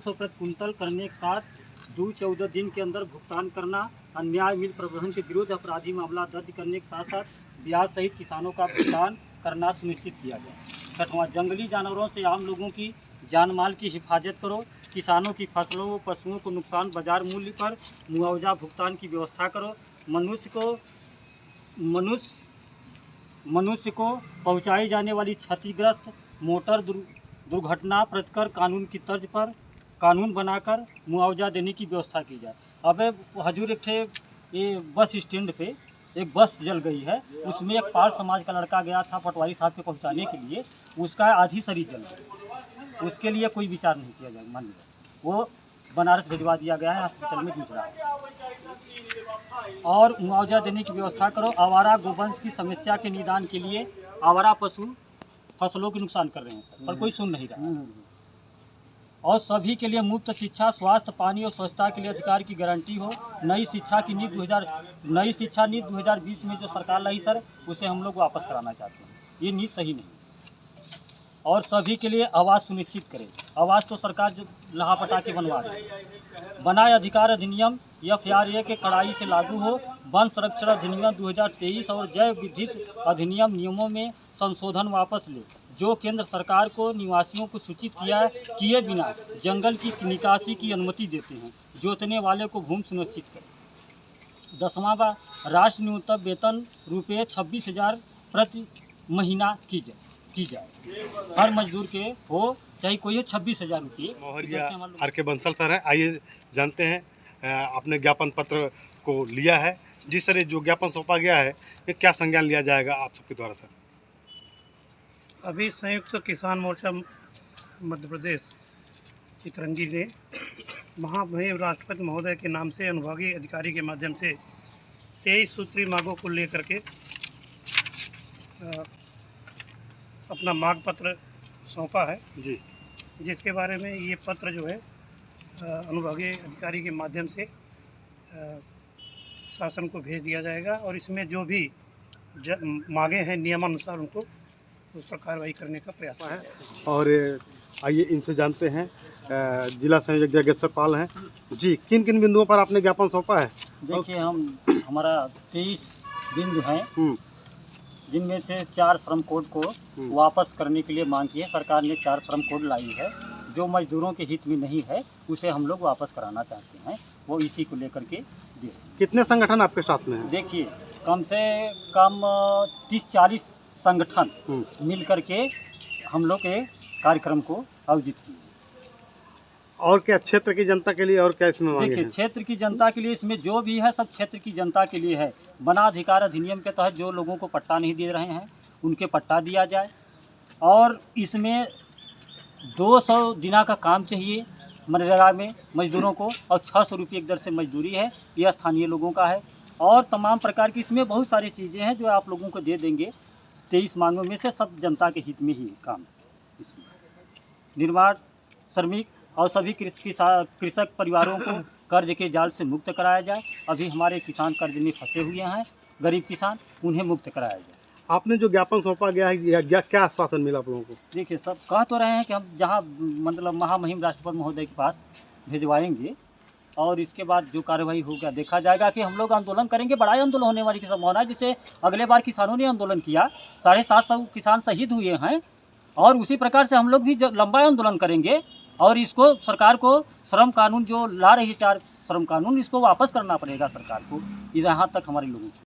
प्रति कुंतल करने के साथ 14 दिन के अंदर भुगतान करना, अन्याय मिल प्रबंधन के विरुद्ध अपराधी मामला दर्ज करने के साथ साथ ब्याज सहित किसानों का भुगतान करना सुनिश्चित किया गया। छठवां, जंगली जानवरों से आम लोगों की जान माल की हिफाजत करो, किसानों की फसलों व पशुओं को नुकसान बाजार मूल्य पर मुआवजा भुगतान की व्यवस्था करो, मनुष्य को पहुंचाई जाने वाली क्षतिग्रस्त मोटर दुर्घटना प्रतिकर कानून की तर्ज पर कानून बनाकर मुआवजा देने की व्यवस्था की जाए। अब हजूर ये बस स्टैंड पे एक बस जल गई है, उसमें एक पाल समाज का लड़का गया था पटवारी साहब के पहुंचाने के लिए, उसका आधी शरीर जल गई, उसके लिए कोई विचार नहीं किया जाए। मान लीजिए वो बनारस भिजवा दिया गया है, हॉस्पिटल में जूझ रहा है। और मुआवजा देने की व्यवस्था करो। आवारा गोवंश की समस्या के निदान के लिए आवारा पशु फसलों के नुकसान कर रहे हैं सर, पर कोई सुन नहीं रहा। और सभी के लिए मुफ्त शिक्षा, स्वास्थ्य, पानी और स्वच्छता के लिए अधिकार की गारंटी हो। नई शिक्षा नीति 2020 में जो सरकार लाई सर, उसे हम लोग वापस कराना चाहते हैं। ये नीति सही नहीं। और सभी के लिए आवास सुनिश्चित करें। आवास तो सरकार जो लहापटा के बनवा रही है। बनाए अधिकार अधिनियम FRA के कड़ाई से लागू हो। वन संरक्षण अधिनियम 2023 और जैव विद्युत अधिनियम नियमों में संशोधन वापस ले, जो केंद्र सरकार को निवासियों को सूचित किए बिना जंगल की निकासी की अनुमति देते हैं। जोतने वाले को भूमि सुनिश्चित करें। 10वां, राष्ट्रीय न्यूनतम वेतन रुपये 26,000 प्रति महीना की जाए। हर मजदूर के हो, चाहे कोई हो, 26,000 रुपये। RK बंसल सर है, आइए जानते हैं। आपने ज्ञापन पत्र को लिया है, जिस तरह जो ज्ञापन सौंपा गया है, ये क्या संज्ञान लिया जाएगा आप सबके द्वारा सर? अभी संयुक्त किसान मोर्चा मध्य प्रदेश चितरंगी ने महामहिम राष्ट्रपति महोदय के नाम से अनुभागीय अधिकारी के माध्यम से 23 सूत्री मांगों को लेकर के अपना मांग पत्र सौंपा है जी, जिसके बारे में ये पत्र जो है अनुभागीय अधिकारी के माध्यम से शासन को भेज दिया जाएगा और इसमें जो भी मांगे हैं नियमानुसार उनको उस पर कार्रवाई करने का प्रयास है। और आइए इनसे जानते हैं। जिला संयोजक जगेश्वर पाल हैं जी, किन किन बिंदुओं पर आपने ज्ञापन सौंपा है? देखिए, हमारा 23 बिंदु हैं, जिनमें से 4 श्रम कोड को वापस करने के लिए मांग की है। सरकार ने 4 श्रम कोड लाई है, जो मजदूरों के हित में नहीं है, उसे हम लोग वापस कराना चाहते हैं। वो इसी को लेकर के दे। कितने संगठन आपके साथ में हैं? देखिए, कम से कम 30-40 संगठन मिल करके हम लोग के कार्यक्रम को आयोजित किए। और क्या क्षेत्र की जनता के लिए और क्या इसमें मांगे हैं? देखिए, क्षेत्र की जनता के लिए इसमें जो भी है सब क्षेत्र की जनता के लिए है। वन अधिकार अधिनियम के तहत जो लोगों को पट्टा नहीं दे रहे हैं, उनके पट्टा दिया जाए। और इसमें 200 दिना का काम चाहिए मनरेगा में मजदूरों को, और 600 रुपये एक दर से मजदूरी है, यह स्थानीय लोगों का है। और तमाम प्रकार की इसमें बहुत सारी चीज़ें हैं जो आप लोगों को दे देंगे। 23 मांगों में से सब जनता के हित में ही काम है। इसमें निर्माण श्रमिक और सभी कृषक परिवारों को कर्ज के जाल से मुक्त कराया जाए। अभी हमारे किसान कर्ज में फंसे हुए हैं, गरीब किसान, उन्हें मुक्त कराया जाए। आपने जो ज्ञापन सौंपा गया है, क्या आश्वासन मिला आप लोगों को? देखिए, सब कह तो रहे हैं कि हम जहाँ मतलब महामहिम राष्ट्रपति महोदय के पास भिजवाएंगे, और इसके बाद जो कार्रवाई होगा देखा जाएगा। कि हम लोग आंदोलन करेंगे, बड़ा आंदोलन होने वाली की संभावना है। जिससे अगले बार किसानों ने आंदोलन किया, 750 किसान शहीद हुए हैं, और उसी प्रकार से हम लोग भी लंबा आंदोलन करेंगे। और इसको सरकार को श्रम कानून जो ला रही है, 4 श्रम कानून, इसको वापस करना पड़ेगा सरकार को। यहाँ तक हमारे लोगों को